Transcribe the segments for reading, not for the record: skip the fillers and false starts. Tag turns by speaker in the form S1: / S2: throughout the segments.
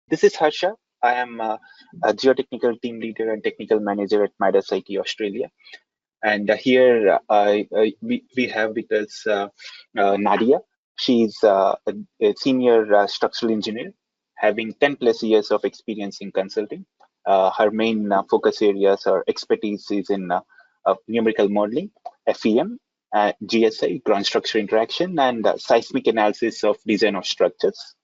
S1: This is Harsha. I am a geotechnical team leader and technical manager at MIDAS IT Australia. And here we have with us Nadia. She's a senior structural engineer, having 10 plus years of experience in consulting. Her main focus areas or expertise is in numerical modeling, FEM, GSI, ground structure interaction, and seismic analysis of design of structures.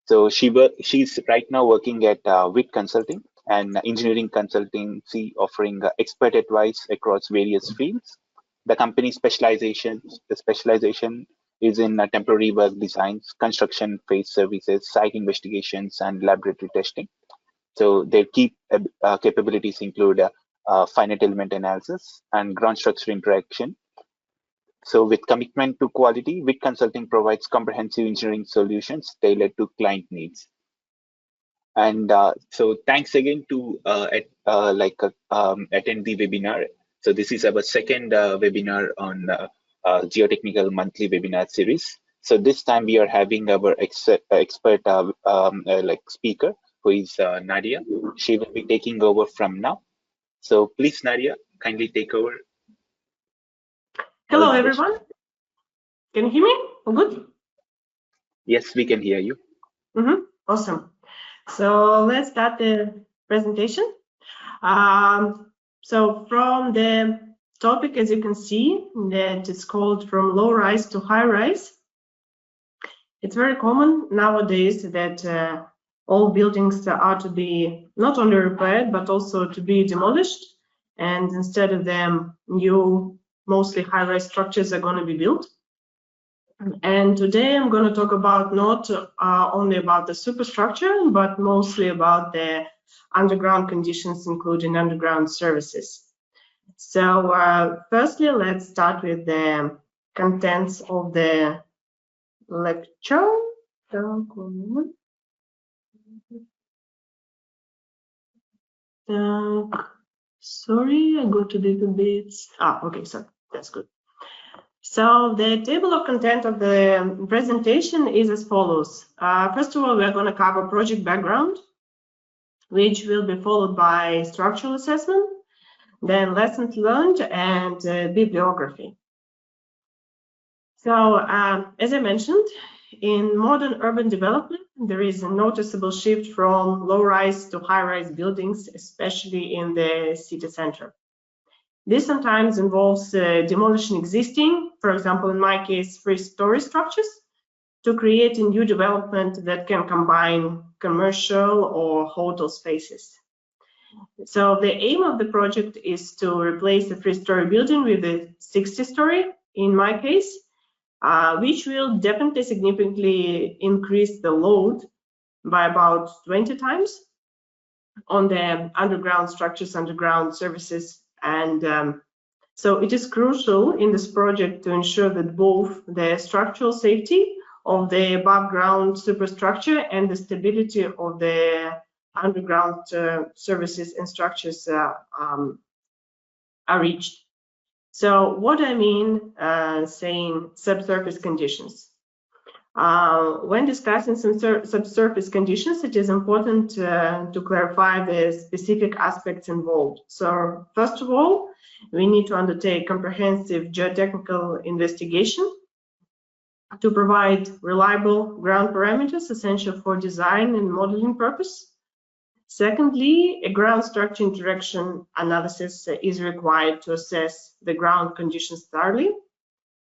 S1: So she's right now working at WIT Consulting, an engineering consultancy offering expert advice across various fields. The company's specialization is in temporary work designs, construction phase services, site investigations, and laboratory testing. So their key capabilities include finite element analysis and ground structure interaction. So with commitment to quality, WIT Consulting provides comprehensive engineering solutions tailored to client needs. And so thanks again to attend the webinar. So this is our second webinar on Geotechnical monthly webinar series. So this time we are having our expert speaker, who is Nadia. She will be taking over from now. So please, Nadia, kindly take over.
S2: Hello, everyone. Can you hear me? All good?
S1: Yes, we can hear you.
S2: Awesome. So let's start the presentation. So from the topic, as you can see, that it's called from low rise to high rise. It's very common nowadays that all buildings are to be not only repaired, but also to be demolished. And instead of them, new, mostly high-rise structures are going to be built. And today I'm going to talk about not only about the superstructure, but mostly about the underground conditions, including underground services. So firstly, let's start with the contents of the lecture. Sorry, I got a little bit. Okay, so that's good. So the table of content of the presentation is as follows. First of all, we're going to cover project background, which will be followed by structural assessment, then lessons learned, and bibliography. So as I mentioned, in modern urban development, there is a noticeable shift from low-rise to high-rise buildings, especially in the city center. This sometimes involves demolishing existing, for example, in my case, 3-story structures, to create a new development that can combine commercial or hotel spaces. So the aim of the project is to replace a 3-story building with a 60-story, in my case, which will definitely significantly increase the load by about 20 times on the underground structures, underground services. And so it is crucial in this project to ensure that both the structural safety of the above ground superstructure and the stability of the underground services and structures are reached. So what I mean saying subsurface conditions. When discussing some subsurface conditions, it is important to clarify the specific aspects involved. So first of all, we need to undertake comprehensive geotechnical investigation to provide reliable ground parameters essential for design and modeling purpose. Secondly, a ground structure interaction analysis is required to assess the ground conditions thoroughly.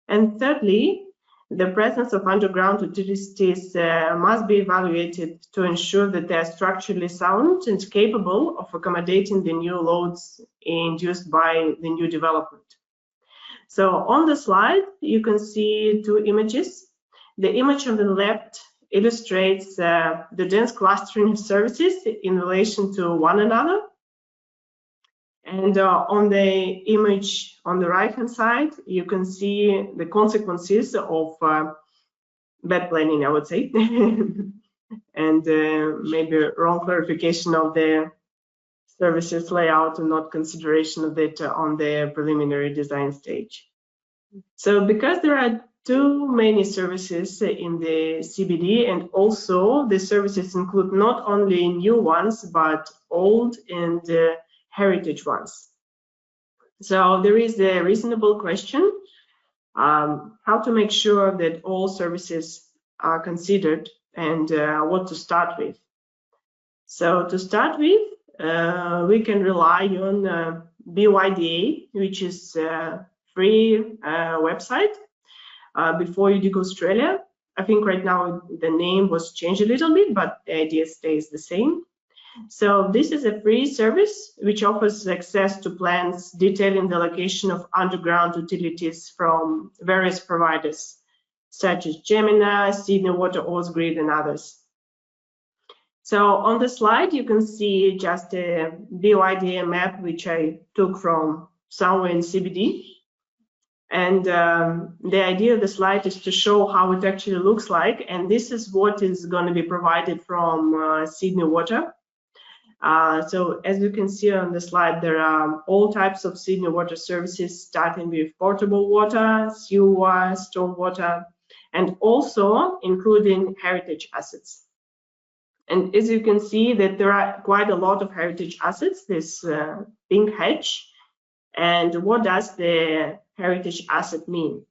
S2: And thirdly, the presence of underground utilities must be evaluated to ensure that they are structurally sound and capable of accommodating the new loads induced by the new development. So on the slide, you can see 2 images. The image on the left illustrates the dense clustering of services in relation to one another. And on the image on the right-hand side, you can see the consequences of bad planning, I would say, and maybe wrong clarification of the services layout and not consideration of it on the preliminary design stage. So because there are too many services in the CBD, and also the services include not only new ones but old and heritage ones. So there is a reasonable question how to make sure that all services are considered and what to start with. So to start with, we can rely on BYDA, which is a free website. Before UDIC Australia, I think right now the name was changed a little bit, but the idea stays the same. So this is a free service which offers access to plans detailing the location of underground utilities from various providers, such as Gemini, Sydney Water, Ausgrid, and others. So on the slide, you can see just a BYDA map, which I took from somewhere in CBD. And the idea of the slide is to show how it actually looks like. And this is what is going to be provided from Sydney Water. So as you can see on the slide, there are all types of Sydney Water services, starting with potable water, sewer, stormwater, and also including heritage assets. And as you can see that there are quite a lot of heritage assets, this pink hatch. And what does the heritage asset mean?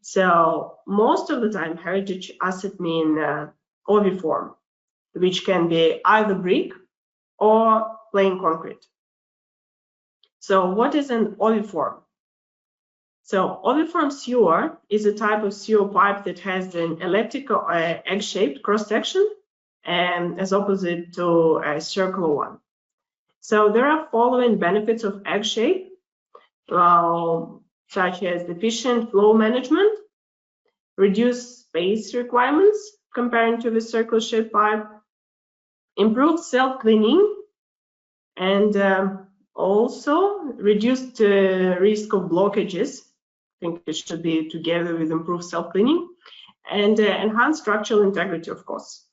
S2: So most of the time, heritage asset mean oviform, which can be either brick or plain concrete. So what is an oviform? So oviform sewer is a type of sewer pipe that has an elliptical egg-shaped cross-section and as opposite to a circular one. So there are following benefits of egg shape, such as efficient flow management, reduced space requirements compared to the circle shaped pipe, improved self-cleaning, and also reduced risk of blockages. I think it should be together with improved self-cleaning, and enhanced structural integrity, of course.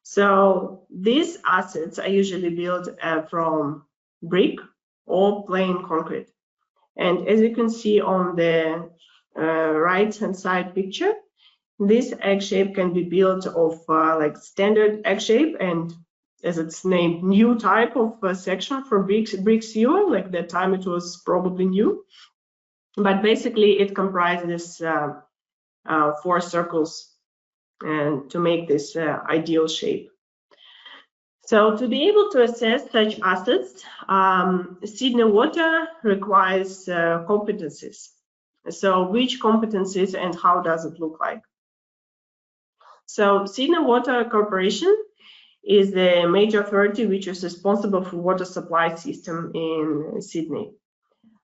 S2: So these assets are usually built from brick or plain concrete. And as you can see on the right-hand side picture, this egg shape can be built of like standard egg shape, and as it's named, new type of section for brick sewer, like that time it was probably new. But basically it comprises 4 circles and to make this ideal shape. So to be able to assess such assets, Sydney Water requires competencies. So which competencies and how does it look like? So Sydney Water Corporation is the major authority which is responsible for water supply system in Sydney.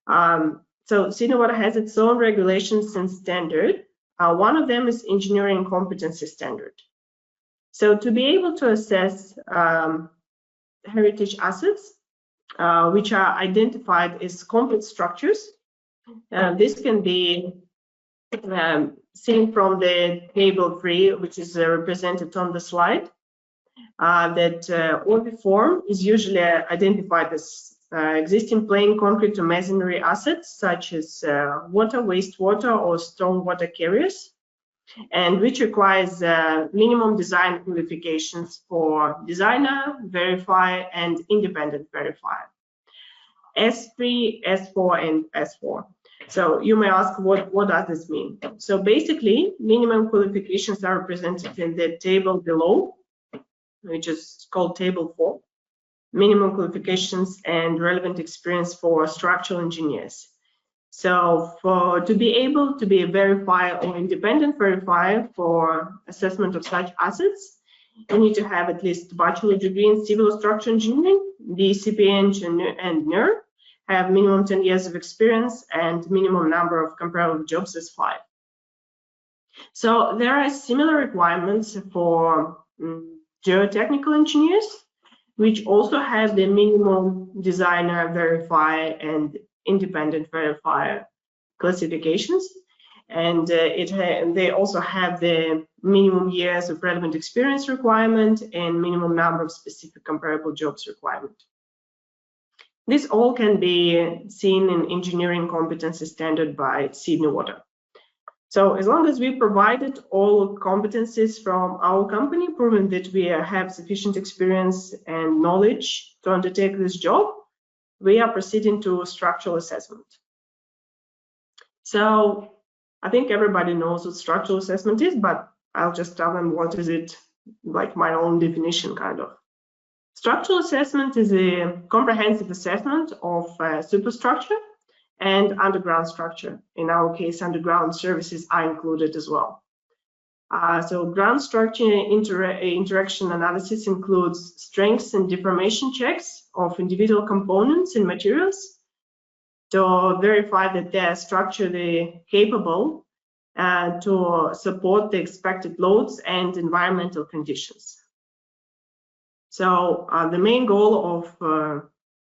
S2: So Sydney Water has its own regulations and standard. One of them is engineering competency standard. So to be able to assess heritage assets, which are identified as complex structures, this can be seen from the table 3, which is represented on the slide, that oviform is usually identified as existing plain concrete or masonry assets, such as water, wastewater, or stormwater carriers, and which requires minimum design qualifications for designer, verifier, and independent verifier. S3, S4, and S4. So you may ask, what does this mean? So basically, minimum qualifications are represented in the table below, which is called table 4. Minimum qualifications and relevant experience for structural engineers. So to be able to be a verifier or independent verifier for assessment of such assets, you need to have at least a bachelor degree in civil structural engineering, the CPA and NER, have minimum 10 years of experience, and minimum number of comparable jobs is 5. So there are similar requirements for geotechnical engineers, which also have the minimum designer, verifier, and independent verifier classifications, and they also have the minimum years of relevant experience requirement and minimum number of specific comparable jobs requirement. This all can be seen in engineering competency standard by Sydney Water. So as long as we provided all competencies from our company, proving that we have sufficient experience and knowledge to undertake this job, we are proceeding to structural assessment. So I think everybody knows what structural assessment is, but I'll just tell them what is it, like my own definition kind of. Structural assessment is a comprehensive assessment of superstructure and underground structure. In our case, underground services are included as well. So ground structure interaction analysis includes strengths and deformation checks of individual components and materials to verify that they are structurally capable to support the expected loads and environmental conditions. So the main goal of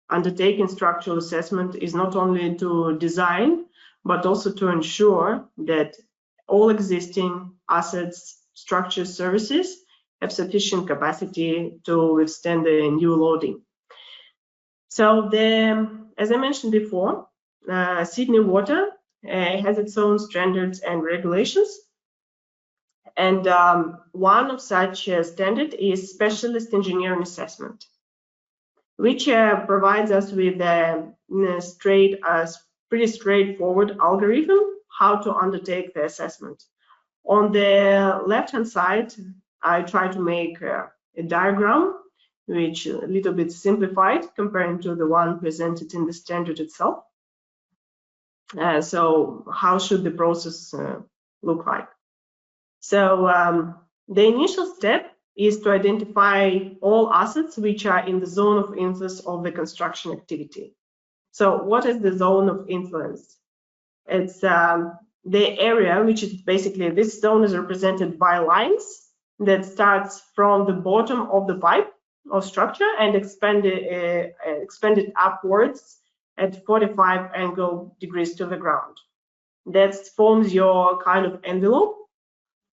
S2: undertaking structural assessment is not only to design, but also to ensure that all existing assets, structures, services have sufficient capacity to withstand the new loading. So as I mentioned before, Sydney Water has its own standards and regulations. And one of such standard is specialist engineering assessment, which provides us with a pretty straightforward algorithm how to undertake the assessment. On the left-hand side, I try to make a diagram, which is a little bit simplified comparing to the one presented in the standard itself. So how should the process look like? So the initial step is to identify all assets which are in the zone of influence of the construction activity. So what is the zone of influence? It's the area, which is basically, this zone is represented by lines that starts from the bottom of the pipe or structure and expanded upwards at 45 degrees to the ground. That forms your kind of envelope,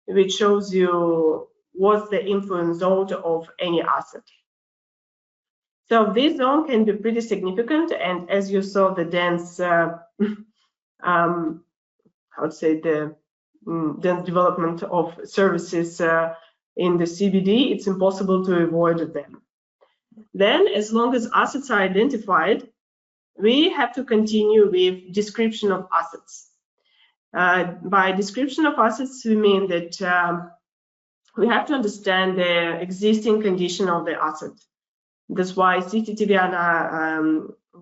S2: which shows you what's the influence zone of any asset. So this zone can be pretty significant, and as you saw, the dense, I would say the dense development of services in the CBD, it's impossible to avoid them. Then, as long as assets are identified, we have to continue with description of assets. By description of assets, we mean that we have to understand the existing condition of the asset. That's why CTTV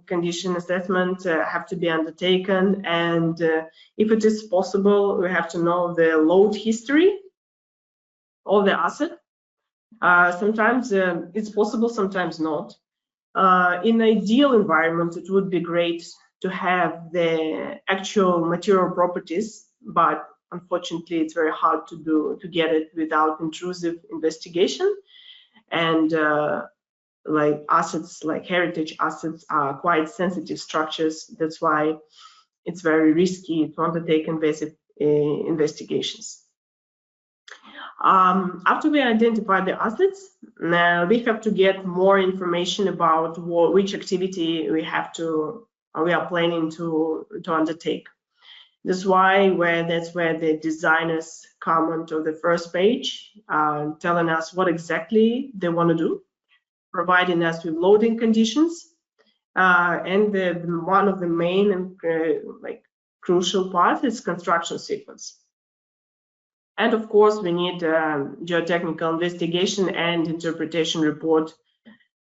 S2: condition assessment have to be undertaken, and if it is possible, we have to know the load history of the asset. Sometimes it's possible, sometimes not. In an ideal environment, it would be great to have the actual material properties, but unfortunately, it's very hard to get it without intrusive investigation. And like assets, like heritage assets, are quite sensitive structures. That's why it's very risky to undertake invasive investigations. After we identify the assets, we have to get more information about which activity we are planning to undertake. That's where the designers come onto the first page, telling us what exactly they want to do, providing us with loading conditions, and one of the main and crucial parts is construction sequence. And of course, we need geotechnical investigation and interpretation report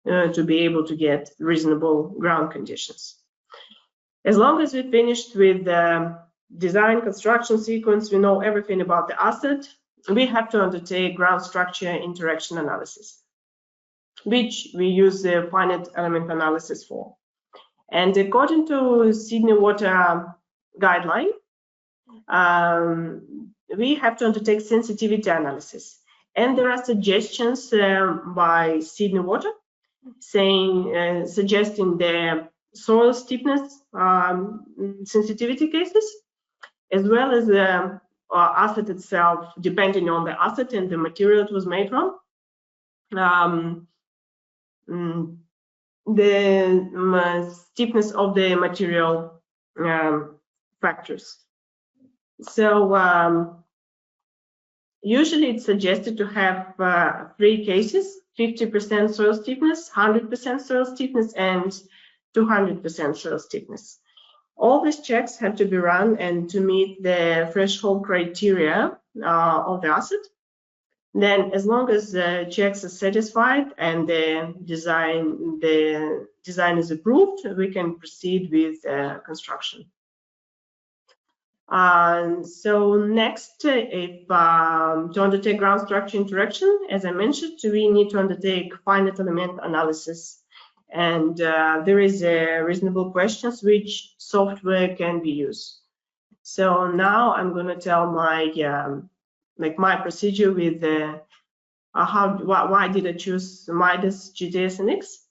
S2: to be able to get reasonable ground conditions. As long as we finished with the design construction sequence, we know everything about the asset, we have to undertake ground structure interaction analysis, which we use the finite element analysis for. And according to Sydney Water guideline, we have to undertake sensitivity analysis. And there are suggestions by Sydney Water suggesting the soil stiffness sensitivity cases, as well as the asset itself, depending on the asset and the material it was made from. The stiffness of the material factors. So usually it's suggested to have 3 cases: 50% soil stiffness, 100% soil stiffness, and 200% soil stiffness. All these checks have to be run and to meet the threshold criteria of the asset. Then, as long as the checks are satisfied and the design is approved, we can proceed with construction. So next, if to undertake ground structure interaction, as I mentioned, we need to undertake finite element analysis. And there is a reasonable questions which software can be used. So now I'm going to tell my my procedure with why did I choose MIDAS GTS NX.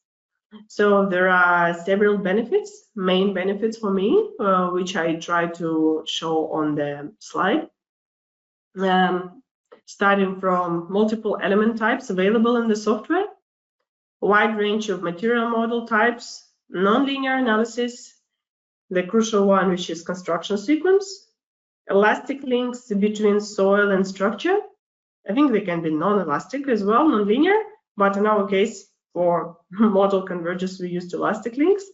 S2: So there are several benefits, main benefits for me, which I try to show on the slide. Starting from multiple element types available in the software, wide range of material model types, nonlinear analysis, the crucial one, which is construction sequence, elastic links between soil and structure. I think they can be non-elastic as well, non-linear, but in our case, for model convergence, we used elastic links,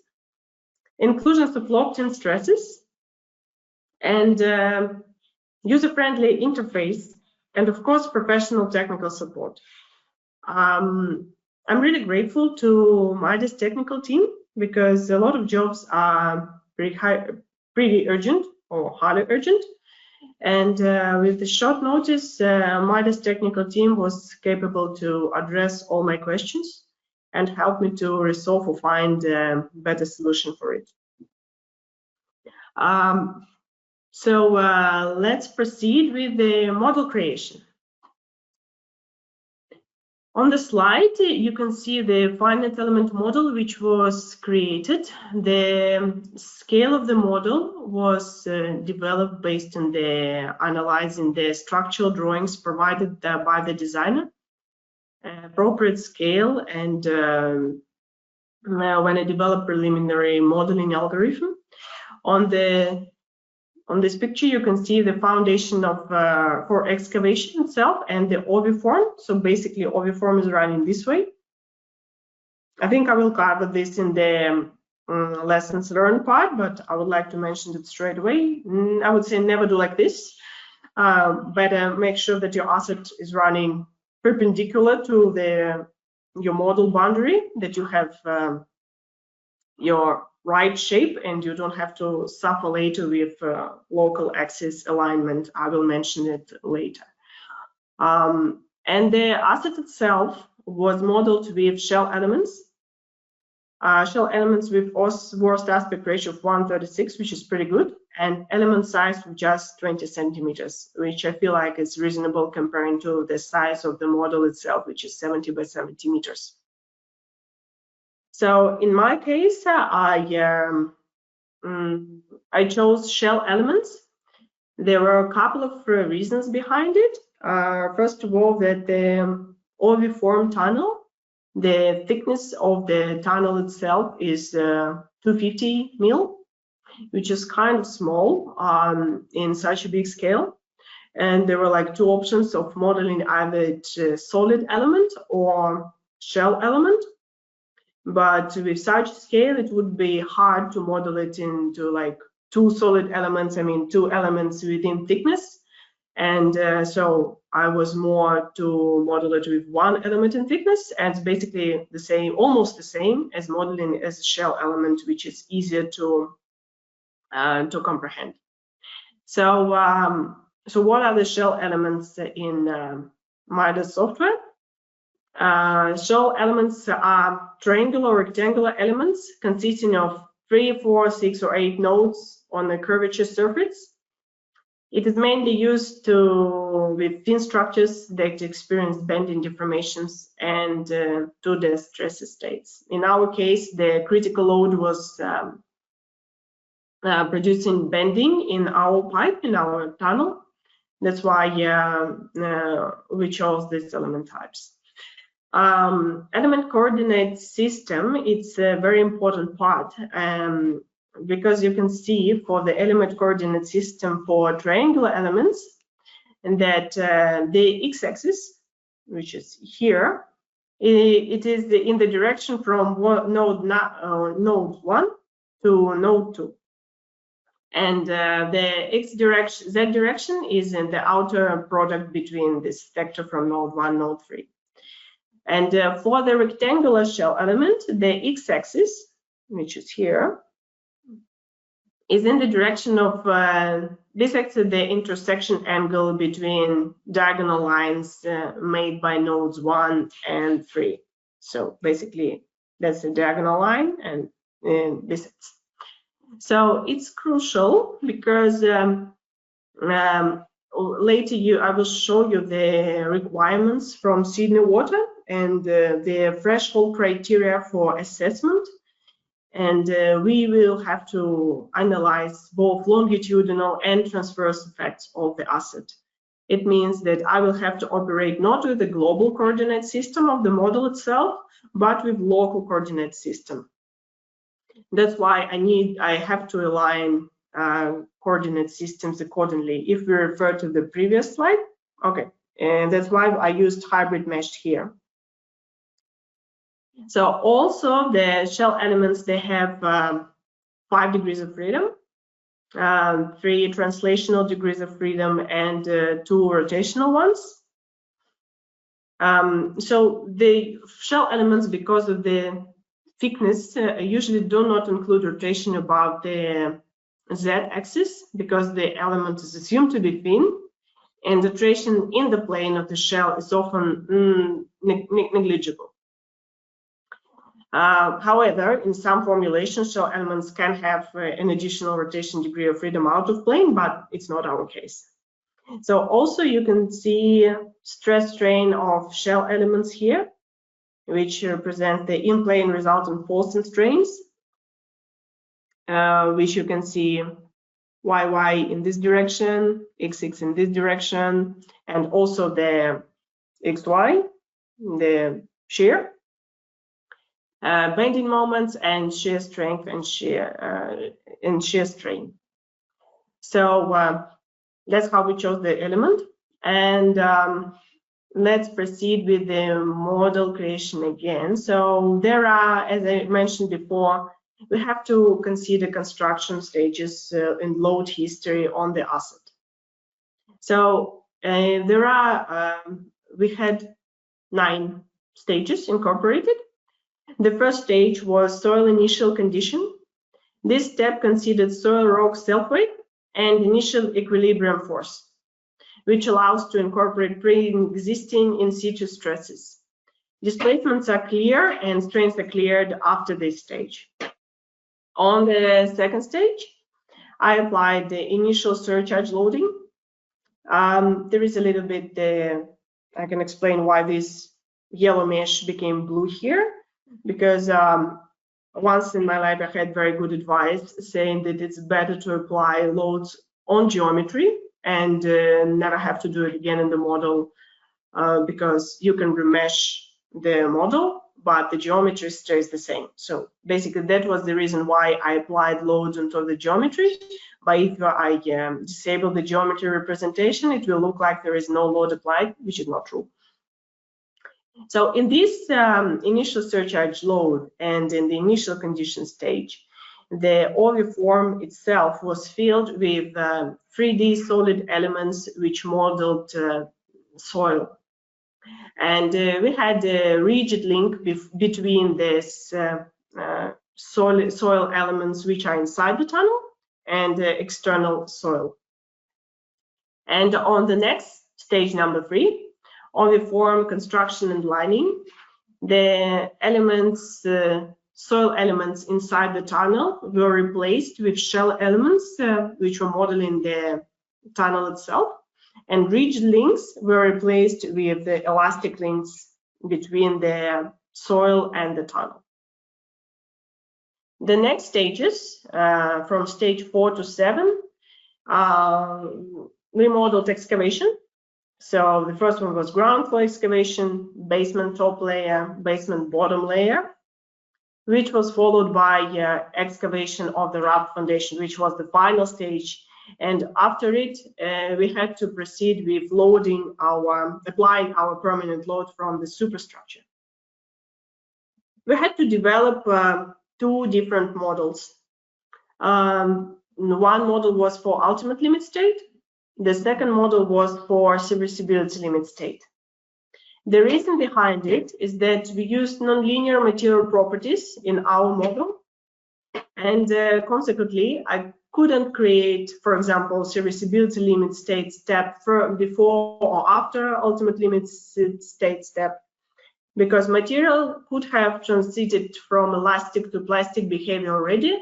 S2: inclusions of locked-in stresses, and user-friendly interface, and of course, professional technical support. I'm really grateful to MIDAS technical team because a lot of jobs are pretty urgent or highly urgent. And with the short notice, MIDAS technical team was capable to address all my questions and help me to resolve or find a better solution for it. So let's proceed with the model creation. On the slide, you can see the finite element model which was created. The scale of the model was developed based on the analyzing the structural drawings provided by the designer, appropriate scale, and when I developed preliminary modeling algorithm. On this picture, you can see the foundation of for excavation itself and the oviform. So basically, oviform is running this way. I think I will cover this in the lessons learned part, but I would like to mention it straight away. I would say never do like this, but make sure that your asset is running perpendicular to your model boundary, that you have your right shape and you don't have to suffer later with local axis alignment. I will mention it later. And the asset itself was modeled with shell elements. Shell elements with worst aspect ratio of 136, which is pretty good, and element size of just 20 centimeters, which I feel like is reasonable comparing to the size of the model itself, which is 70 by 70 meters. So in my case, I chose shell elements. There were a couple of reasons behind it. First of all, that the oviform tunnel, the thickness of the tunnel itself is 250 mil, which is kind of small in such a big scale. And there were like two options of modeling, either solid element or shell element. But with such scale, it would be hard to model it into like two solid elements, I mean, two elements within thickness. And so I was more to model it with one element in thickness, and it's basically the same, almost the same as modeling as a shell element, which is easier to comprehend. So, so what are the shell elements in MIDAS software? Shell elements are triangular or rectangular elements consisting of 3, 4, 6, or 8 nodes on a curvature surface. It is mainly used with thin structures that experience bending deformations and to the stress states. In our case, the critical load was producing bending in our pipe, in our tunnel. That's why we chose these element types. Element coordinate system, it's a very important part. because you can see for the element coordinate system for triangular elements, and that the x-axis, which is here, it is in the direction from node 1 to node 2. And the z direction is in the outer product between this vector from node 1, node 3. And for the rectangular shell element, the x-axis, which is here, is in the direction of this axis, the intersection angle between diagonal lines made by nodes 1 and 3. So basically, that's the diagonal line and this axis. So it's crucial because later I will show you the requirements from Sydney Water and the threshold criteria for assessment. And we will have to analyze both longitudinal and transverse effects of the asset. It means that I will have to operate not with the global coordinate system of the model itself, but with local coordinate system. That's why I have to align coordinate systems accordingly. If we refer to the previous slide, okay, and that's why I used hybrid mesh here. So also the shell elements, they have 5 degrees of freedom, 3 translational degrees of freedom, and 2 rotational ones. So the shell elements, because of the thickness, usually do not include rotation above the z-axis because the element is assumed to be thin, and rotation in the plane of the shell is often negligible. However, in some formulations, shell elements can have an additional rotation degree of freedom out of plane, but it's not our case. So also you can see stress strain of shell elements here, which represent the in-plane resultant forcing strains, which you can see YY in this direction, XX in this direction, and also the XY, the shear. Bending moments and shear strength and shear strain. So that's how we chose the element. And let's proceed with the model creation again. So there are, as I mentioned before, we have to consider construction stages and load history on the asset. So there are, we had 9 stages incorporated. The first stage was soil initial condition. This step considered soil rock self-weight and initial equilibrium force, which allows to incorporate pre-existing in situ stresses. Displacements are clear and strains are cleared after this stage. On the second stage, I applied the initial surcharge loading. There is a little bit, I can explain why this yellow mesh became blue here. Because once in my life I had very good advice saying that it's better to apply loads on geometry and never have to do it again in the model because you can remesh the model, but the geometry stays the same. So basically that was the reason why I applied loads onto the geometry. But if I disable the geometry representation, it will look like there is no load applied, which is not true. So in this initial surcharge load and in the initial condition stage, the oviform itself was filled with 3D solid elements which modeled soil. And we had a rigid link between this soil elements which are inside the tunnel and external soil. And on the next stage, number 3, oviform construction and lining, the elements, soil elements inside the tunnel were replaced with shell elements which were modeling the tunnel itself, and rigid links were replaced with the elastic links between the soil and the tunnel. The next stages, from stage 4 to 7, we modeled excavation. So the first one was ground floor excavation, basement top layer, basement bottom layer. which was followed by excavation of the raft foundation, which was the final stage. And after it, we had to proceed with applying our permanent load from the superstructure. We had to develop two different models. One model was for ultimate limit state. The second model was for serviceability limit state. The reason behind it is that we used nonlinear material properties in our model, and consequently, I couldn't create, for example, serviceability limit state step before or after ultimate limit state step, because material could have transited from elastic to plastic behavior already,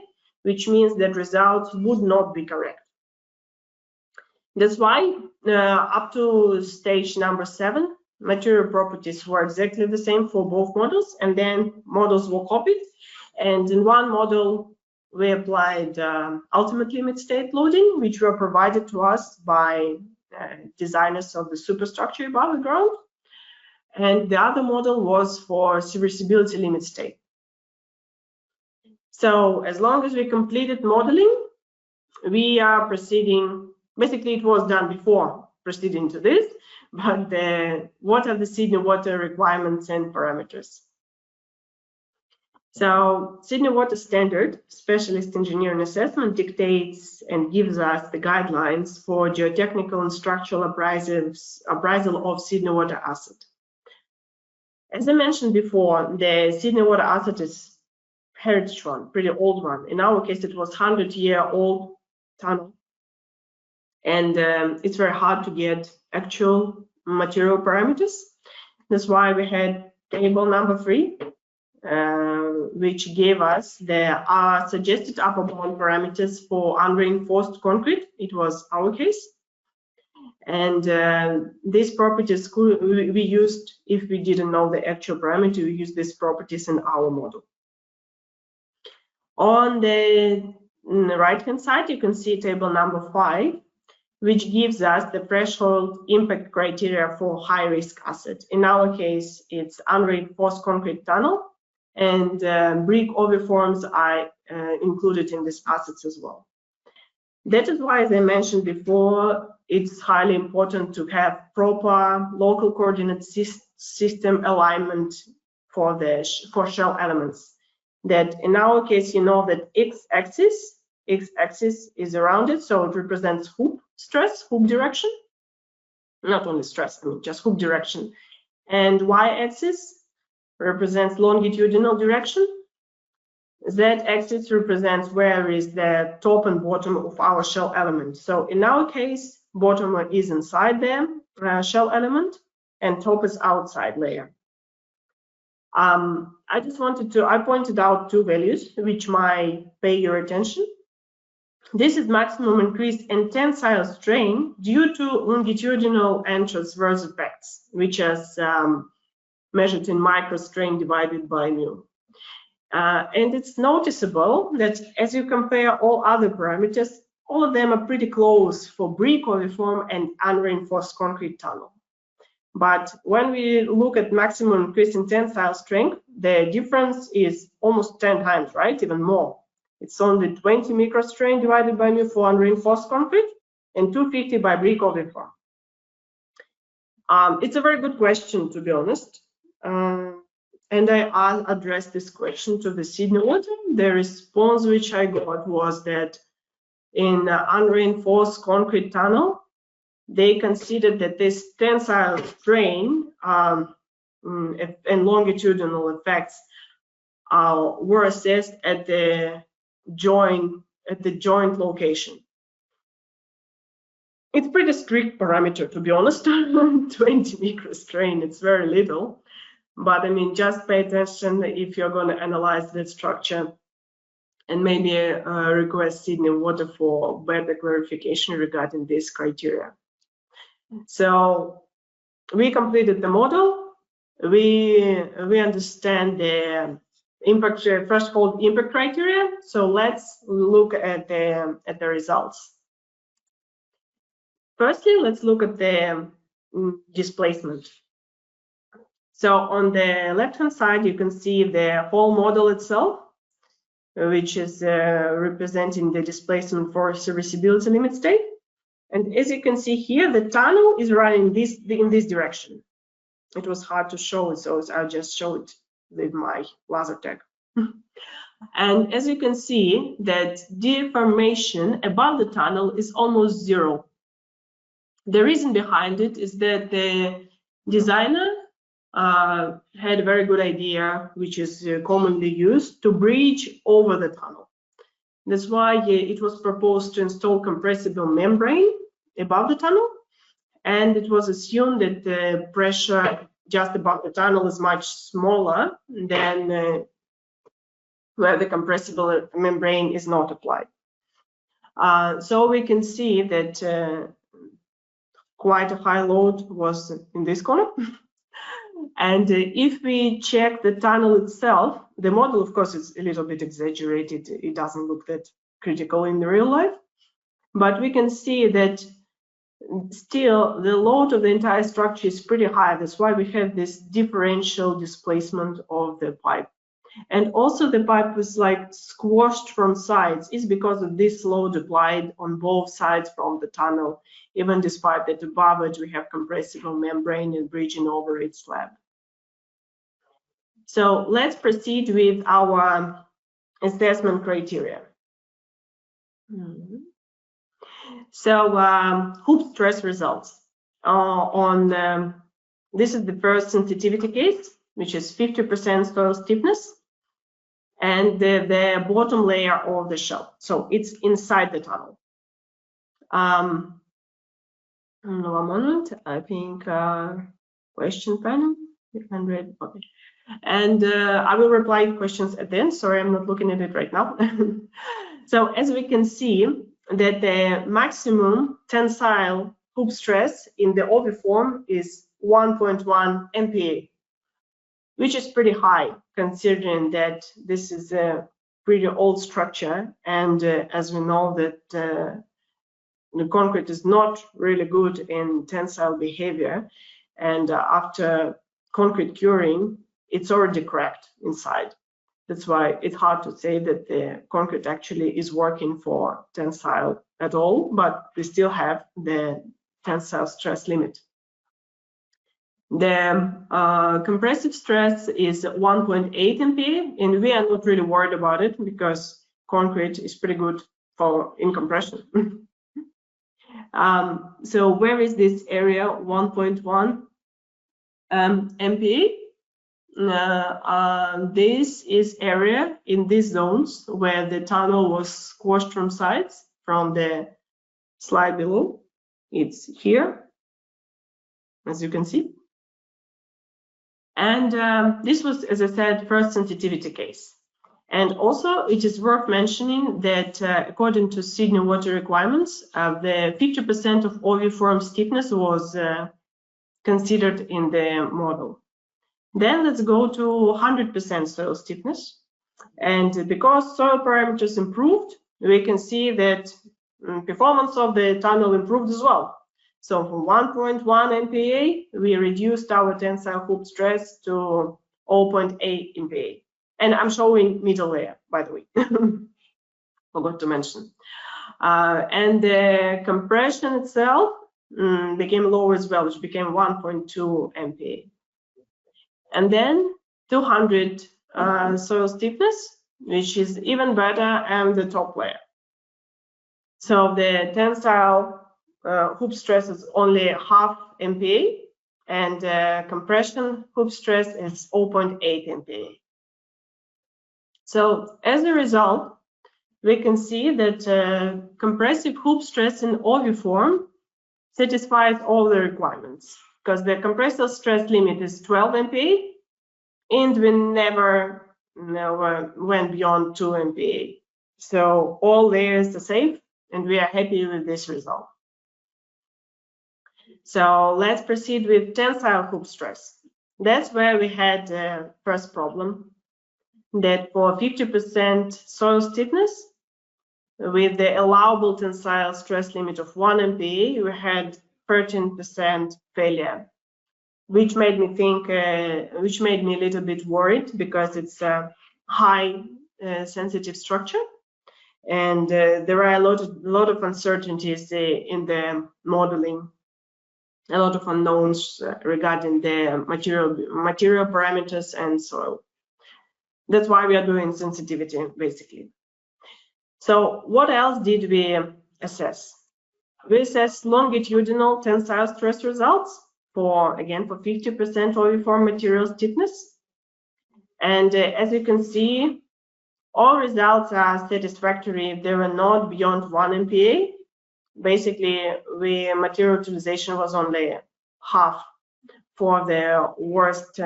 S2: which means that results would not be correct. That's why up to stage number 7, material properties were exactly the same for both models, and then models were copied. And in one model, we applied ultimate limit state loading, which were provided to us by designers of the superstructure above the ground. And the other model was for serviceability limit state. So as long as we completed modeling, we are proceeding. Basically, it was done before proceeding to this, but what are the Sydney water requirements and parameters? So Sydney Water Standard Specialist Engineering Assessment dictates and gives us the guidelines for geotechnical and structural appraisal of Sydney water asset. As I mentioned before, the Sydney water asset is heritage one, pretty old one. In our case, it was 100-year-old tunnel. And it's very hard to get actual material parameters. That's why we had table number 3, which gave us the suggested upper bound parameters for unreinforced concrete. It was our case. And these properties we used, if we didn't know the actual parameter, we used these properties in our model. On the right-hand side, you can see table number 5, which gives us the threshold impact criteria for high-risk asset. In our case, it's unreinforced concrete tunnel, and brick overforms are included in these assets as well. That is why, as I mentioned before, it's highly important to have proper local coordinate system alignment for shell elements. That in our case, you know that x-axis is around it, so it represents hoop stress, hoop direction. Not only stress, I mean just hoop direction. And y-axis represents longitudinal direction. Z-axis represents where is the top and bottom of our shell element. So in our case, bottom is inside the shell element and top is outside layer. I pointed out 2 values which might pay your attention. This is maximum increase in tensile strain due to longitudinal and transverse effects, which is measured in microstrain divided by mu. And it's noticeable that as you compare all other parameters, all of them are pretty close for brick overform and unreinforced concrete tunnel. But when we look at maximum increase in tensile strength, the difference is almost 10 times, right? Even more. It's only 20 microstrain divided by mu for unreinforced concrete and 250 by brick overform. It's a very good question, to be honest. And I'll address this question to the Sydney Water. The response which I got was that in unreinforced concrete tunnel, they considered that this tensile strain and longitudinal effects were assessed at the joint location. It's pretty strict parameter, to be honest. 20 microstrain, it's very little. But I mean, just pay attention if you're going to analyze that structure, and maybe request Sydney Water for better clarification regarding this criteria. So we completed the model. We understand the impact threshold impact criteria. So let's look at the results. Firstly, let's look at the displacement. So on the left-hand side, you can see the whole model itself, which is representing the displacement for serviceability limit state. And as you can see here, the tunnel is running in this direction. It was hard to show it, so I'll just show it with my laser tag. And as you can see, that deformation above the tunnel is almost zero. The reason behind it is that the designer had a very good idea, which is commonly used, to bridge over the tunnel. That's why it was proposed to install compressible membrane above the tunnel, and it was assumed that the pressure just above the tunnel is much smaller than where the compressible membrane is not applied. So we can see that quite a high load was in this corner. And if we check the tunnel itself, the model, of course, is a little bit exaggerated. It doesn't look that critical in the real life. But we can see that still the load of the entire structure is pretty high. That's why we have this differential displacement of the pipe. And also the pipe was like squashed from sides. It's because of this load applied on both sides from the tunnel, even despite that above it we have compressible membrane and bridging over its slab. So let's proceed with our assessment criteria. So hoop stress results. This is the first sensitivity case, which is 50% soil stiffness, and the bottom layer of the shell. So it's inside the tunnel. One moment, I think question panel, unread. Okay. And I will reply to questions at the end. Sorry, I'm not looking at it right now. So as we can see, that the maximum tensile hoop stress in the oviform is 1.1 MPa, which is pretty high considering that this is a pretty old structure, and as we know that the concrete is not really good in tensile behavior, and after concrete curing, it's already cracked inside. That's why it's hard to say that the concrete actually is working for tensile at all, but we still have the tensile stress limit. The compressive stress is 1.8 MPa, and we are not really worried about it because concrete is pretty good in compression. So where is this area 1.1 MPa? This is area in these zones where the tunnel was squashed from sides from the slide below. It's here, as you can see. And this was, as I said, first sensitivity case. And also, it is worth mentioning that according to Sydney water requirements, the 50% of oviform stiffness was considered in the model. Then let's go to 100% soil stiffness. And because soil parameters improved, we can see that performance of the tunnel improved as well. So from 1.1 MPa, we reduced our tensile hoop stress to 0.8 MPa. And I'm showing middle layer, by the way. Forgot to mention. And the compression itself became lower as well, which became 1.2 MPa. And then 200 soil stiffness, which is even better, and the top layer. So the tensile hoop stress is only half MPa, and compression hoop stress is 0.8 MPa. So as a result, we can see that compressive hoop stress in oviform satisfies all the requirements, because the compressive stress limit is 12 MPa, and we never went beyond 2 MPa. So all layers are safe, and we are happy with this result. So let's proceed with tensile hoop stress. That's where we had the first problem, that for 50% soil stiffness, with the allowable tensile stress limit of 1 MPa, we had 13% failure. which made me think, which made me a little bit worried because it's a high sensitive structure, and there are a lot of uncertainties in the modeling, a lot of unknowns regarding the material parameters and soil. That's why we are doing sensitivity, basically. So what else did we assess? We assessed longitudinal tensile stress results for, again, for 50% oviform material stiffness. And as you can see, all results are satisfactory if they were not beyond 1 MPa. Basically, material utilization was only half for the worst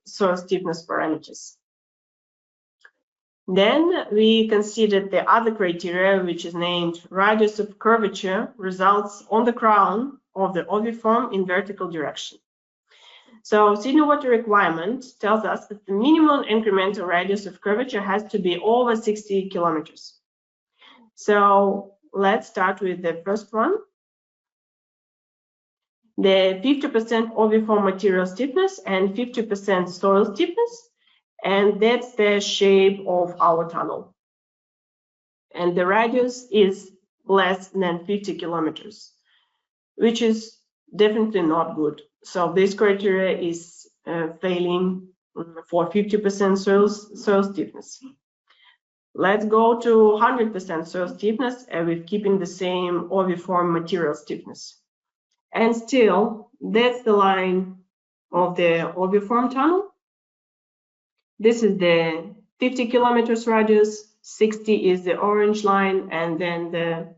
S2: soil stiffness parameters. Then we considered the other criteria, which is named radius of curvature results on the crown of the oviform in vertical direction. So Sydney water requirement tells us that the minimum incremental radius of curvature has to be over 60 kilometers. So let's start with the first one. The 50% oviform material stiffness and 50% soil stiffness. And that's the shape of our tunnel. And the radius is less than 50 kilometers, which is definitely not good. So this criteria is failing for 50% soil stiffness. Let's go to 100% soil stiffness with keeping the same oviform material stiffness. And still, that's the line of the oviform tunnel. This is the 50 kilometers radius, 60 is the orange line, and then the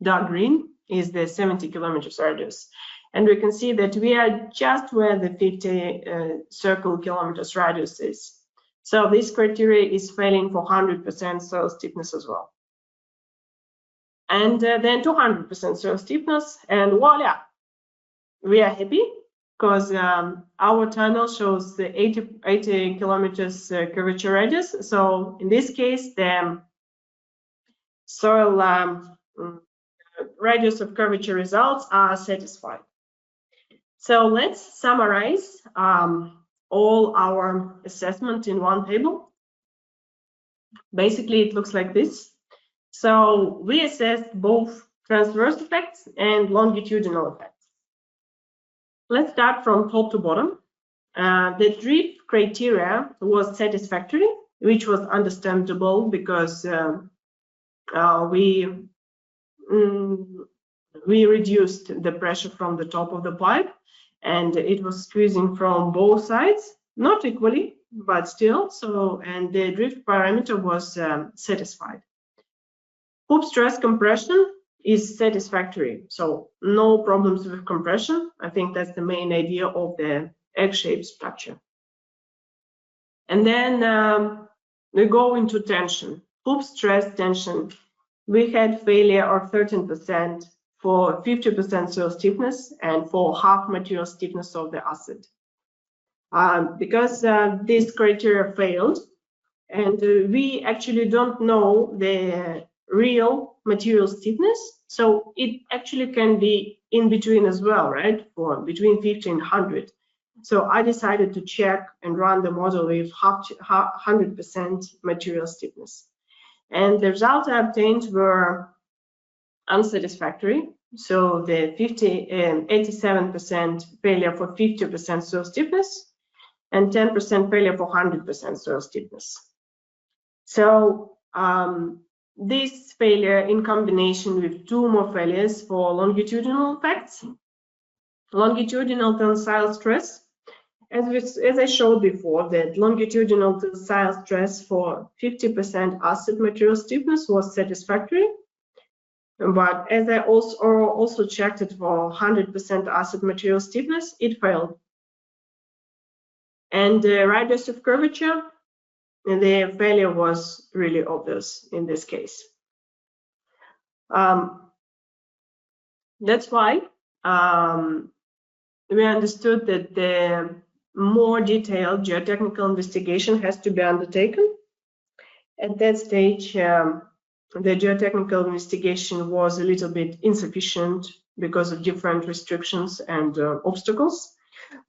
S2: dark green is the 70 kilometers radius. And we can see that we are just where the 50 circle kilometers radius is. So this criteria is failing for 100% soil stiffness as well. And then 200% soil stiffness, and voila, we are happy, because our tunnel shows the 80 kilometers curvature radius. So in this case, the soil radius of curvature results are satisfied. So let's summarize all our assessment in one table. Basically, it looks like this. So we assessed both transverse effects and longitudinal effects. Let's start from top to bottom. The drift criteria was satisfactory, which was understandable because we reduced the pressure from the top of the pipe, and it was squeezing from both sides, not equally, but still. So, and the drift parameter was satisfied. Hoop stress compression is satisfactory, so no problems with compression. I think that's the main idea of the egg-shaped structure. And then we go into tension. Hoop stress tension. We had failure of 13% for 50% soil stiffness and for half material stiffness of the acid. Because this criteria failed, and we actually don't know the real material stiffness, so it actually can be in between as well, right? For between 50 and 100. So I decided to check and run the model with 100% material stiffness. And the results I obtained were unsatisfactory. So the 87% failure for 50% soil stiffness and 10% failure for 100% soil stiffness. So this failure in combination with two more failures for longitudinal effects. Longitudinal tensile stress. As I showed before, that longitudinal tensile stress for 50% acid material stiffness was satisfactory. But as I also checked it for 100% acid material stiffness, it failed. And the radius of curvature, and the failure was really obvious in this case. That's why we understood that the more detailed geotechnical investigation has to be undertaken. At that stage, the geotechnical investigation was a little bit insufficient because of different restrictions and obstacles.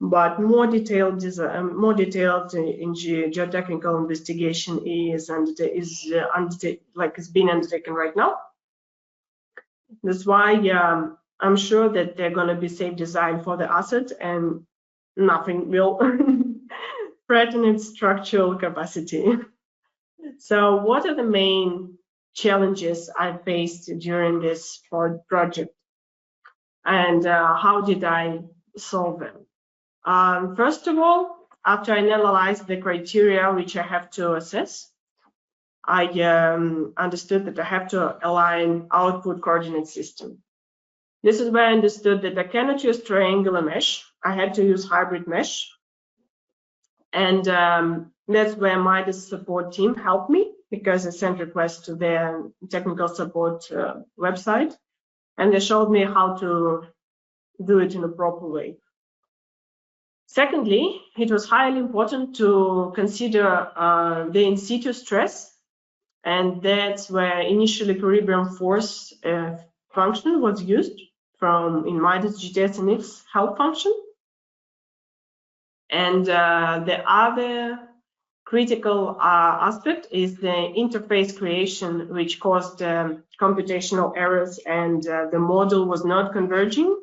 S2: But more detailed in geotechnical investigation is being undertaken right now. That's why I'm sure that they're going to be safe design for the asset and nothing will threaten its structural capacity. So what are the main challenges I faced during this project, and how did I solve them? First of all, after I analyzed the criteria which I have to assess, I understood that I have to align output coordinate system. This is where I understood that I cannot use triangular mesh. I had to use hybrid mesh. And that's where MIDAS support team helped me, because I sent requests to their technical support website, and they showed me how to do it in a proper way. Secondly, it was highly important to consider the in situ stress, and that's where initial equilibrium force function was used in MIDAS GTS NX help function. And the other critical aspect is the interface creation, which caused computational errors, and the model was not converging.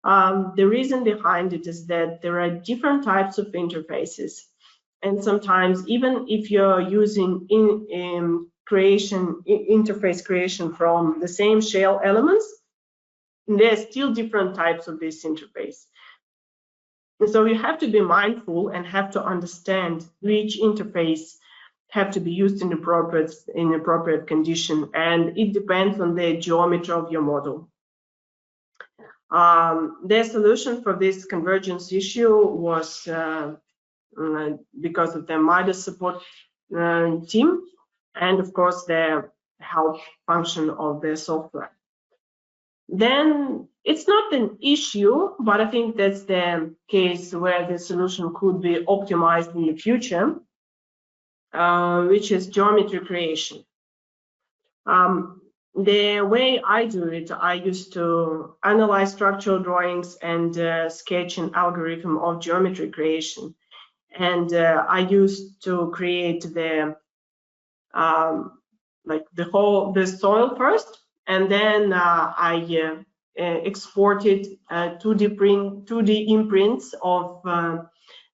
S2: The reason behind it is that there are different types of interfaces, and sometimes even if you're using interface creation from the same shell elements, there are still different types of this interface. So you have to be mindful and have to understand which interface have to be used in appropriate condition, and it depends on the geometry of your model. The solution for this convergence issue was because of the MIDAS support team, and of course the help function of the software. Then it's not an issue, but I think that's the case where the solution could be optimized in the future, which is geometry creation. The way I do it, I used to analyze structural drawings and sketch an algorithm of geometry creation. And I used to create the soil first, and then I exported 2D imprints of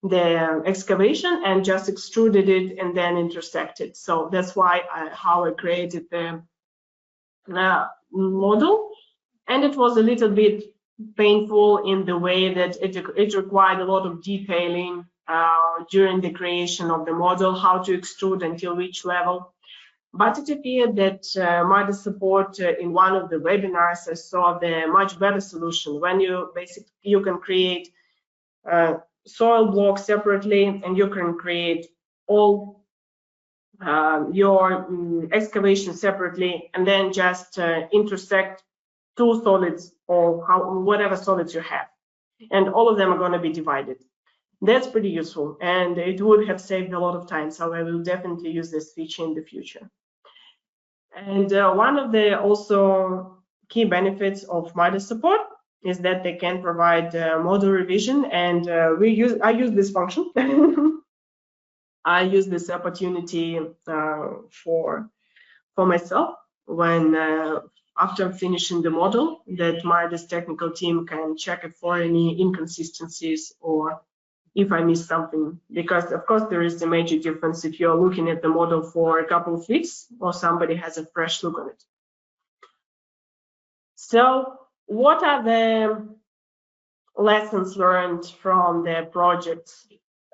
S2: the excavation and just extruded it and then intersected. So that's why how I created the model. And it was a little bit painful in the way that it required a lot of detailing during the creation of the model, how to extrude until which level. But it appeared that MIDAS support in one of the webinars, I saw the much better solution when you can create soil blocks separately, and you can create all your excavation separately, and then just intersect two solids or whatever solids you have, and all of them are going to be divided. That's pretty useful, and it would have saved a lot of time, so I will definitely use this feature in the future. And one of the also key benefits of MIDAS support is that they can provide model revision, and I use this function. I use this opportunity for myself when after finishing the model, that MIDAS technical team can check it for any inconsistencies or if I miss something, because of course there is a major difference if you're looking at the model for a couple of weeks or somebody has a fresh look on it. So what are the lessons learned from the projects,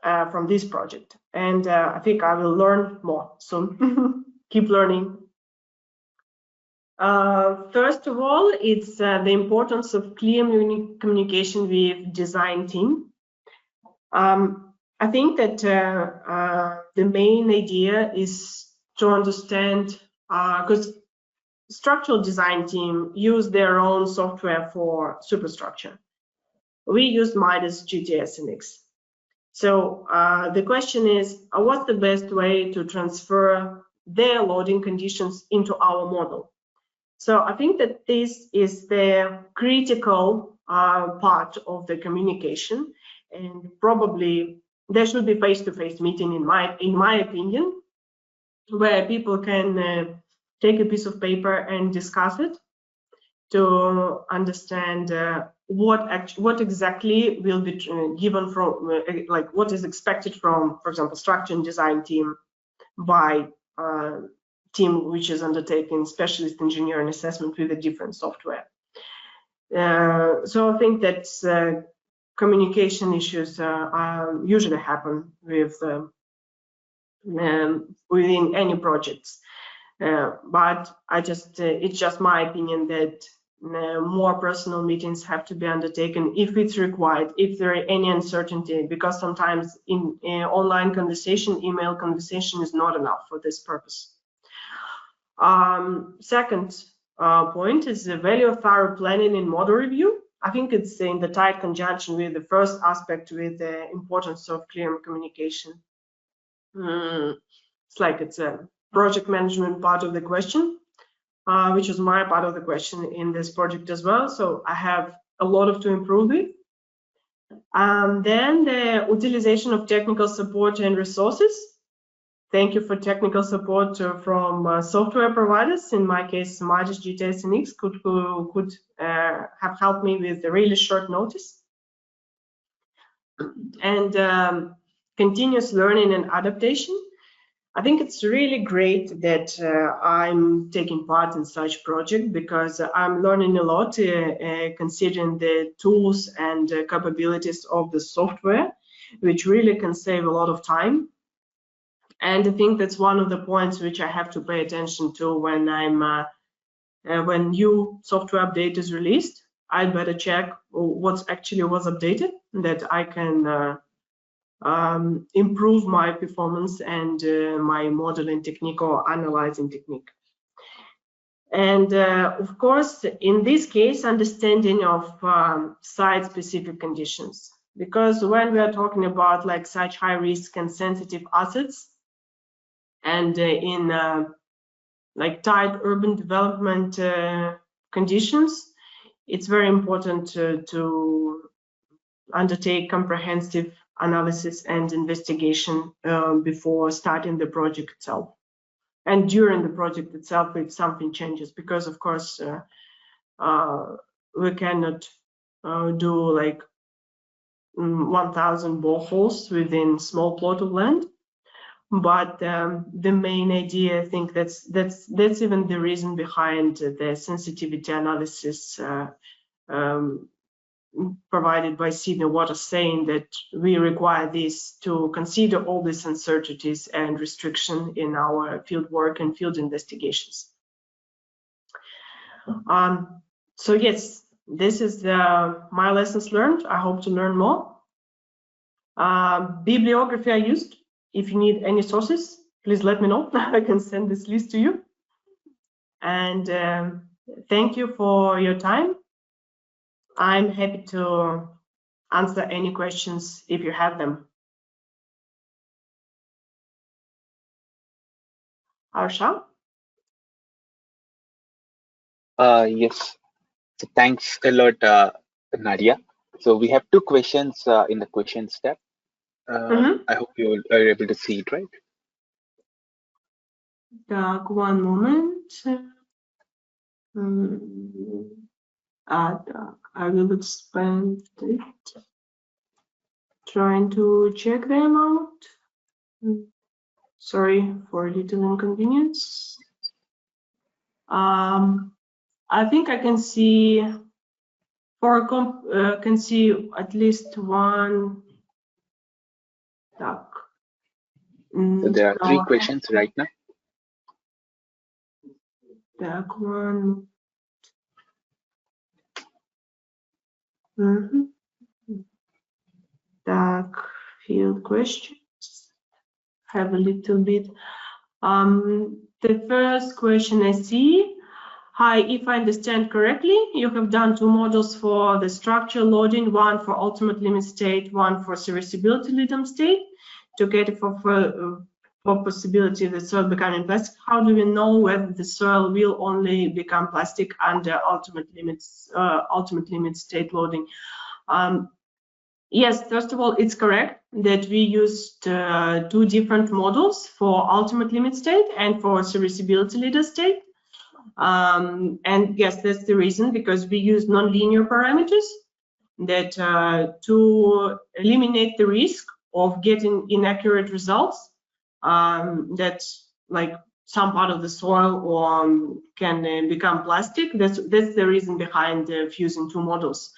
S2: from this project? And I think I will learn more soon. Keep learning. First of all, it's the importance of clear communication with design team. I think that the main idea is to understand, because structural design team use their own software for superstructure. We use MIDAS GTS NX. So the question is, what's the best way to transfer their loading conditions into our model? So I think that this is the critical part of the communication. and probably there should be face-to-face meeting in my opinion, where people can take a piece of paper and discuss it to understand what exactly will be given from, like what is expected from, for example, structure and design team by team which is undertaking specialist engineering assessment with a different software. So I think that communication issues usually happen with within any projects. But it's just my opinion that more personal meetings have to be undertaken if it's required, if there are any uncertainty, because sometimes in online conversation, email conversation is not enough for this purpose. Second point is the value of thorough planning in model review. I think it's in the tight conjunction with the first aspect, with the importance of clear communication. It's like it's a project management part of the question, which is my part of the question in this project as well. So I have a lot to improve with. Then the utilization of technical support and resources. Thank you for technical support from software providers. In my case, MIDAS GTS NX could have helped me with a really short notice. And continuous learning and adaptation. I think it's really great that I'm taking part in such project, because I'm learning a lot considering the tools and capabilities of the software, which really can save a lot of time. And I think that's one of the points which I have to pay attention to when when new software update is released. I better check what's actually was updated, that I can improve my performance and my modeling technique or analyzing technique. And of course, in this case, understanding of site-specific conditions, because when we are talking about like such high risk and sensitive assets, and in like tight urban development conditions, it's very important to undertake comprehensive analysis and investigation before starting the project itself, and during the project itself if something changes, because of course we cannot do like 1,000 boreholes within small plot of land. But the main idea, I think that's even the reason behind the sensitivity analysis provided by Sydney Water, saying that we require this to consider all these uncertainties and restriction in our field work and field investigations. So yes, this is my lessons learned. I hope to learn more. Bibliography I used. If you need any sources, please let me know. I can send this list to you. And thank you for your time. I'm happy to answer any questions if you have them. Arsha?
S1: Yes. So thanks a lot, Nadia. So we have two questions in the questions tab. I hope you are able to see it, right?
S2: One moment. I will expand it. Trying to check them out. Sorry for a little inconvenience. I think I can see can see at least one. So
S1: there are three questions right now.
S2: Back one. Dark field questions. Have a little bit. The first question I see. Hi, if I understand correctly, you have done two models for the structure loading, one for ultimate limit state, one for serviceability limit state, to get for possibility the soil becoming plastic. How do we know whether the soil will only become plastic under ultimate limit state loading? Yes, first of all, it's correct that we used two different models for ultimate limit state and for serviceability leader state. And yes, that's the reason, because we use nonlinear parameters that to eliminate the risk of getting inaccurate results, that like some part of the soil can become plastic. That's the reason behind fusing two models.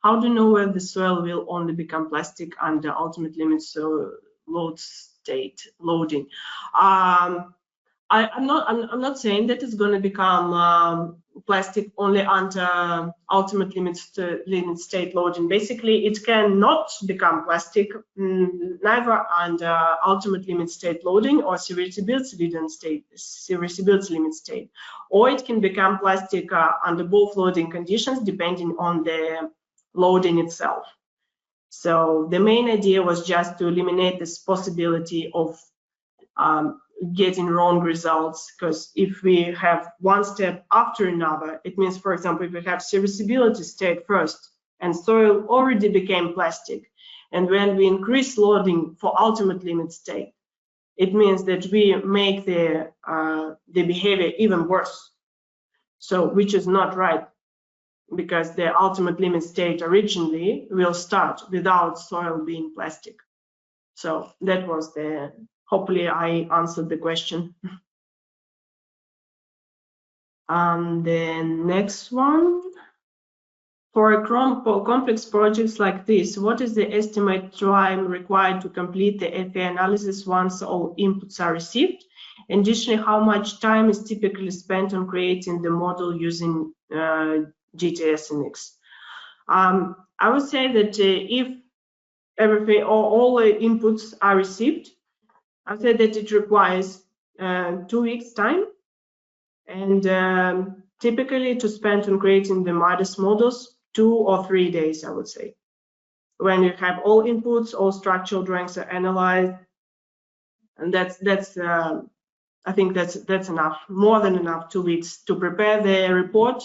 S2: How do you know whether the soil will only become plastic under ultimate limits load state loading? I'm not saying that it's going to become plastic only under ultimate limit state loading. Basically, it cannot become plastic neither under ultimate limit state loading or serviceability limit state, or it can become plastic under both loading conditions depending on the loading itself. So the main idea was just to eliminate this possibility of getting wrong results, because if we have one step after another, it means, for example, if we have serviceability state first and soil already became plastic, and when we increase loading for ultimate limit state, it means that we make the behavior even worse. So, which is not right, because the ultimate limit state originally will start without soil being plastic. So that was hopefully I answered the question. The next one, for complex projects like this, what is the estimate time required to complete the FA analysis once all inputs are received? Additionally, how much time is typically spent on creating the model using GTS NX? I would say that if everything, all the inputs are received, I would say that it requires 2 weeks time, and typically to spend on creating the MIDAS models 2 or 3 days, I would say. When you have all inputs, all structural drawings are analyzed, and that's I think that's enough, more than enough, 2 weeks to prepare the report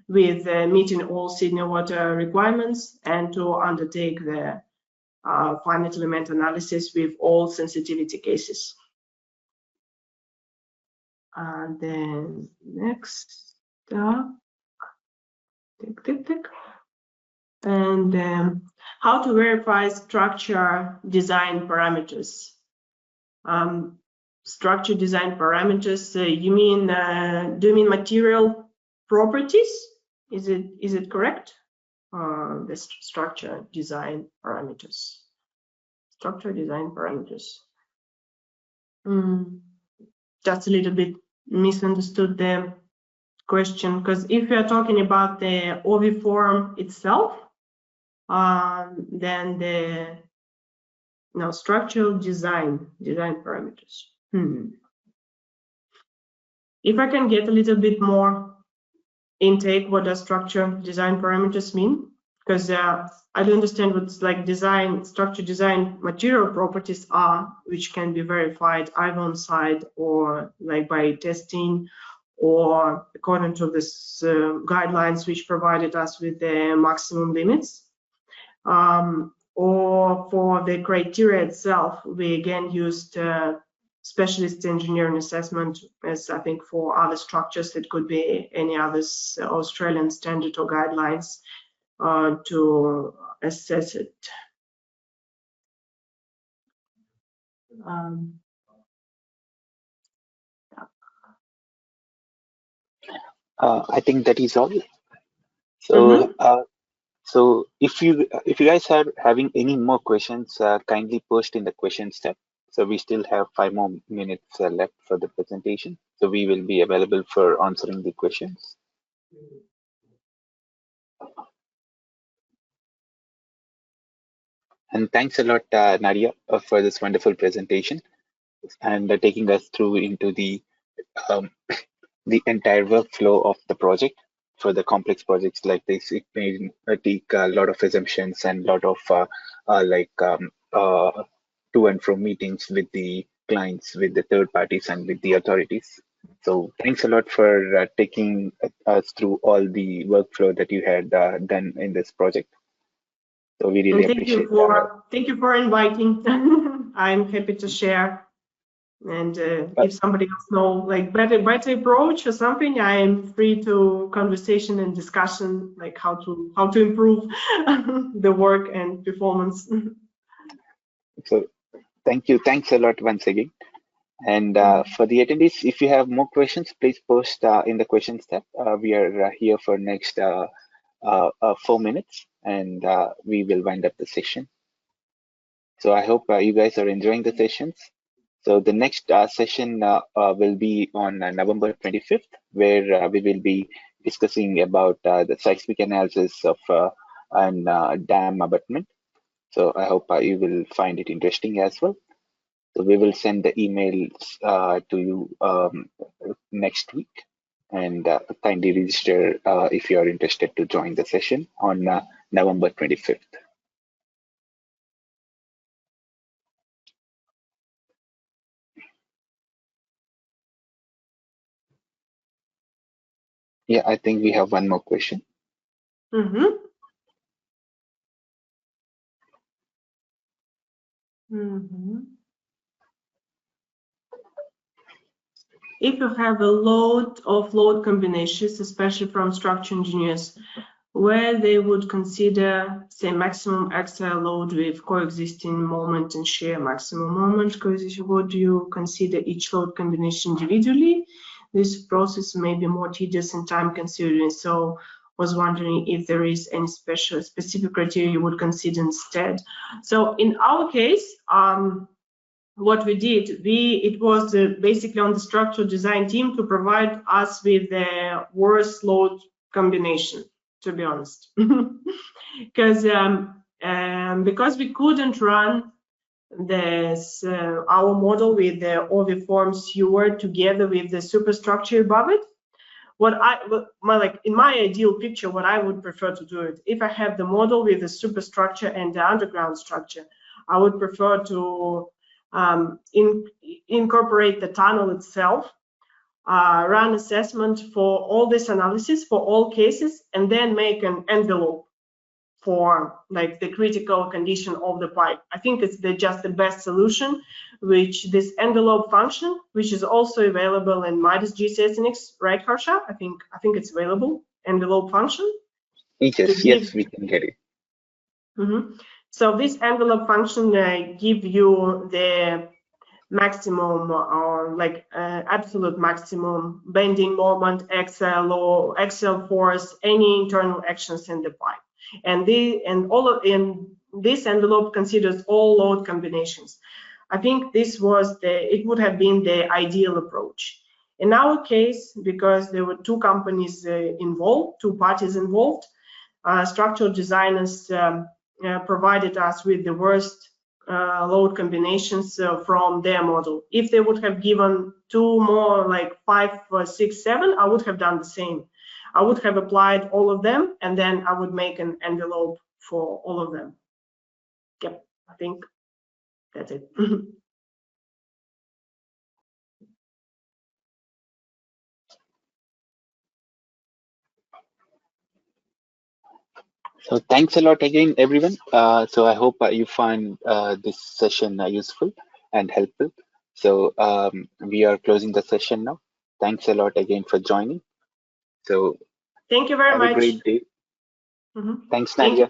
S2: with meeting all senior water requirements and to undertake the finite element analysis with all sensitivity cases. And then next up, tick. And how to verify structure design parameters. Structure design parameters, you mean, do you mean material properties? Is it correct? The structure design parameters. Structure design parameters. Just a little bit misunderstood the question, because if we are talking about the OV form itself, then the structural design parameters. If I can get a little bit more intake, what does structure design parameters mean? Because I don't understand what's like structure design material properties are, which can be verified either on site or like by testing, or according to this guidelines which provided us with the maximum limits. Or for the criteria itself, we again used specialist engineering assessment, as I think for other structures it could be any other Australian standard or guidelines to assess it.
S1: I think that is all. So, so if you guys are having any more questions, kindly post in the questions tab. So we still have 5 more minutes left for the presentation. So we will be available for answering the questions. And thanks a lot, Nadia, for this wonderful presentation and taking us through into the entire workflow of the project. For the complex projects like this, it may take a lot of assumptions and a lot of to and from meetings with the clients, with the third parties, and with the authorities. So thanks a lot for taking us through all the workflow that you had done in this project. So we really appreciate that.
S2: Thank you for inviting. I'm happy to share. And if somebody else knows like better approach or something, I'm free to conversation and discussion, like how to improve the work and performance.
S1: So thanks a lot once again. And for the attendees, if you have more questions, please post in the questions tab. We are here for next 4 minutes, and we will wind up the session. So I hope you guys are enjoying the sessions. So the next session will be on November 25th, where we will be discussing about the seismic analysis of dam abutment. So I hope you will find it interesting as well. So we will send the emails to you next week, and kindly register if you are interested to join the session on November 25th. Yeah, I think we have one more question.
S2: Mm-hmm. Mm-hmm. If you have a lot of load combinations, especially from structural engineers, where they would consider, say, maximum axial load with coexisting moment and shear maximum moment coexisting, would you consider each load combination individually? This process may be more tedious and time consuming, so was wondering if there is any specific criteria you would consider instead. So in our case, what we did, it was basically on the structural design team to provide us with the worst load combination, to be honest. Because we couldn't run this our model with the oviform sewer together with the superstructure above it. In my ideal picture, what I would prefer to do it, if I have the model with the superstructure and the underground structure, I would prefer to incorporate the tunnel itself, run assessment for all this analysis for all cases, and then make an envelope for like the critical condition of the pipe. I think it's just the best solution, which this envelope function, which is also available in MIDAS GTS NX, right, Harsha? I think it's available, envelope function.
S1: Yes, we can get it.
S2: Mm-hmm. So this envelope function give you the maximum or like absolute maximum bending moment, axial or axial force, any internal actions in the pipe. And this envelope considers all load combinations. I think it would have been the ideal approach. In our case, because there were two companies involved, two parties involved, structural designers provided us with the worst load combinations from their model. If they would have given two more, like 5, 6, 7, I would have done the same. I would have applied all of them, and then I would make an envelope for all of them. Yep, I think that's it.
S1: So thanks a lot again, everyone. So I hope you find this session useful and helpful. So we are closing the session now. Thanks a lot again for joining. So
S2: thank you very much.
S1: Have a great day.
S2: Mm-hmm.
S1: Thanks, Nadia.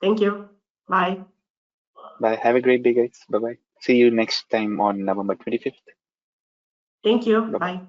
S2: Thank you. Bye.
S1: Bye. Have a great day, guys. Bye-bye. See you next time on November 25th.
S2: Thank you.
S1: Bye-bye.
S2: Bye.